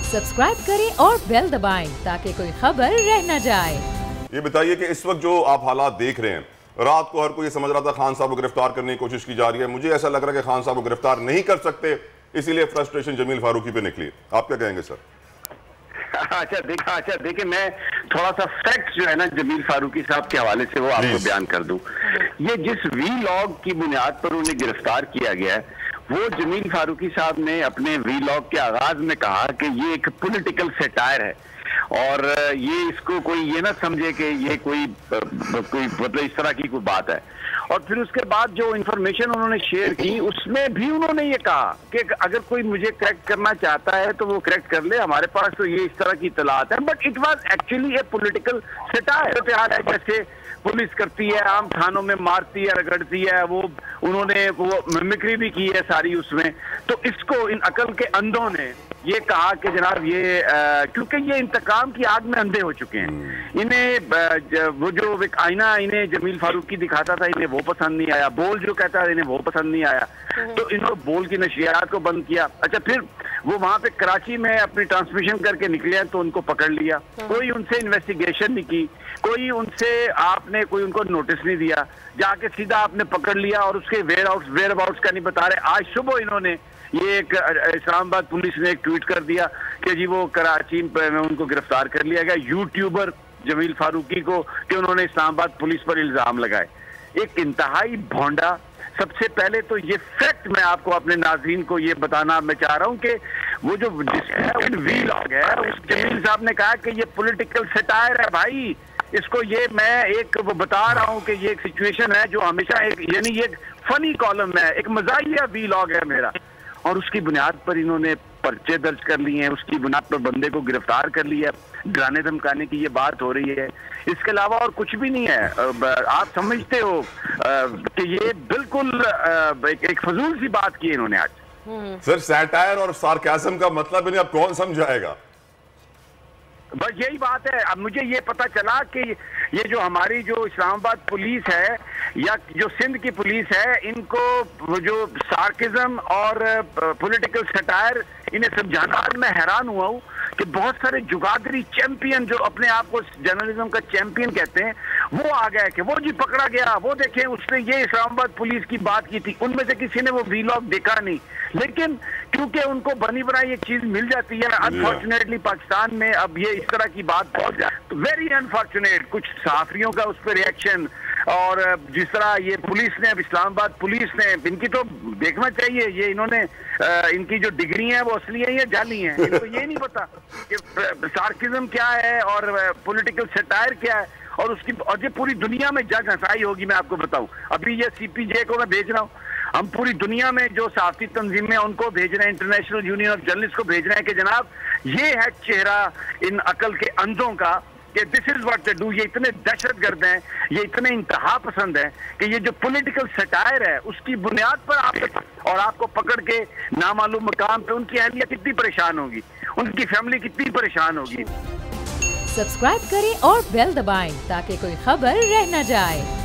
Subscribe करें और bell दबाएं ताकि कोई खबर रह न जाए। ये बताइए कि इस वक्त जो आप हालात देख रहे हैं, रात को हर कोई ये समझ रहा था खान साहब को गिरफ्तार करने की कोशिश की जा रही है। मुझे ऐसा लग रहा है कि खान साहब को गिरफ्तार नहीं कर सकते, इसीलिए फ्रस्ट्रेशन जमील फारूकी पे निकली। आप क्या कहेंगे सर? अच्छा देखिए, मैं थोड़ा सा फैक्ट जो है ना जमील फारूकी साहब के हवाले से वो आपको बयान कर दूं। ये जिस वीलॉग की बुनियाद पर उन्हें गिरफ्तार किया गया है, वो जमील फारूकी साहब ने अपने वीलॉग के आगाज में कहा कि ये एक पॉलिटिकल सेटायर है और ये इसको कोई ये ना समझे कि ये कोई मतलब इस तरह की कोई बात है। और फिर उसके बाद जो इंफॉर्मेशन उन्होंने शेयर की उसमें भी उन्होंने ये कहा कि अगर कोई मुझे करेक्ट करना चाहता है तो वो करेक्ट कर ले, हमारे पास तो ये इस तरह की इत्तलात है। But it was actually A political satire है, जैसे पुलिस करती है, आम थानों में मारती है, रगड़ती है, वो उन्होंने वो मिमिक्री भी की है सारी उसमें। तो इसको इन अकल के अंधों ने ये कहा कि जनाब ये क्योंकि ये इंतकाम की आग में अंधे हो चुके हैं। इन्हें वो जो एक आईना इन्हें जमील फारूकी दिखाता था, इन्हें वो पसंद नहीं आया। बोल जो कहता है इन्हें वो पसंद नहीं आया, तो इन्होंने बोल की नशरियात को बंद किया। अच्छा, फिर वो वहां पे कराची में अपनी ट्रांसमिशन करके निकले तो उनको पकड़ लिया। कोई उनसे इन्वेस्टिगेशन नहीं की, कोई उनसे आपने कोई उनको नोटिस नहीं दिया, जाके सीधा आपने पकड़ लिया और उसके वेयर अबाउट्स का नहीं बता रहे। आज सुबह इन्होंने ये एक इस्लामाबाद पुलिस ने एक ट्वीट कर दिया कि जी वो कराची में उनको गिरफ्तार कर लिया गया, यूट्यूबर जमील फारूकी को, कि उन्होंने इस्लामाबाद पुलिस पर इल्जाम लगाए। एक इंतहाई भोंडा। सबसे पहले तो ये फैक्ट मैं आपको अपने नाज़रीन को ये बताना मैं चाह रहा हूँ कि वो जो वीलॉग है उस जमील साहब ने कहा कि ये पॉलिटिकल सेटायर है भाई। इसको ये मैं एक वो बता रहा हूँ कि ये एक सिचुएशन है जो हमेशा एक यानी ये एक फनी कॉलम है, एक मजाहिया वीलॉग है मेरा, और उसकी बुनियाद पर इन्होंने पर्चे दर्ज कर लिए हैं, उसकी बुनियाद पर बंदे को गिरफ्तार कर लिया। डराने धमकाने की ये बात हो रही है, इसके अलावा और कुछ भी नहीं है। आप समझते हो कि ये बिल्कुल एक फजूल सी बात की इन्होंने आज। सर, सैटायर और सार्काज़म का मतलब इन्हें अब कौन समझाएगा? बस यही बात है। अब मुझे ये पता चला कि ये जो हमारी जो इस्लामाबाद पुलिस है या जो सिंध की पुलिस है, इनको जो सार्किज्म और पॉलिटिकल सटायर इन्हें समझाना, मैं हैरान हुआ हूँ कि बहुत सारे जुगादरी चैंपियन जो अपने आप को जर्नलिज्म का चैंपियन कहते हैं, वो आ गए कि वो जी पकड़ा गया, वो देखे उसने ये इस्लामाबाद पुलिस की बात की थी। उनमें से किसी ने वो वीलॉग देखा नहीं, लेकिन क्योंकि उनको बनी बनाई एक चीज मिल जाती है अनफॉर्चुनेटली पाकिस्तान में अब ये इस तरह की बात बहुत वेरी अनफॉर्चुनेट। कुछ सहाफियों का उस पर रिएक्शन, और जिस तरह ये पुलिस ने, अब इस्लामाबाद पुलिस ने, इनकी तो देखना चाहिए ये इन्होंने इनकी जो डिग्री है वो असली है या जाली है। इनको ये नहीं पता कि सार्किज्म क्या है और पॉलिटिकल सेटायर क्या है, और उसकी और ये पूरी दुनिया में जग हंसाई होगी। मैं आपको बताऊं, अभी ये CPJ को मैं भेज रहा हूँ, हम पूरी दुनिया में जो साफी तंजीमें हैं उनको भेज रहे हैं, इंटरनेशनल यूनियन ऑफ जर्नलिस्ट को भेज रहे हैं कि जनाब ये है चेहरा इन अकल के अंधों का, कि this is what they do. ये इतने दहशतगर्द हैं, ये इतने इंतहा पसंद हैं कि ये जो पॉलिटिकल सटायर है उसकी बुनियाद पर आपको पकड़ के नामालूम मकाम पे उनकी अहलिया कितनी परेशान होगी, उनकी फैमिली कितनी परेशान होगी। सब्सक्राइब करें और बेल दबाएं ताकि कोई खबर रह न जाए।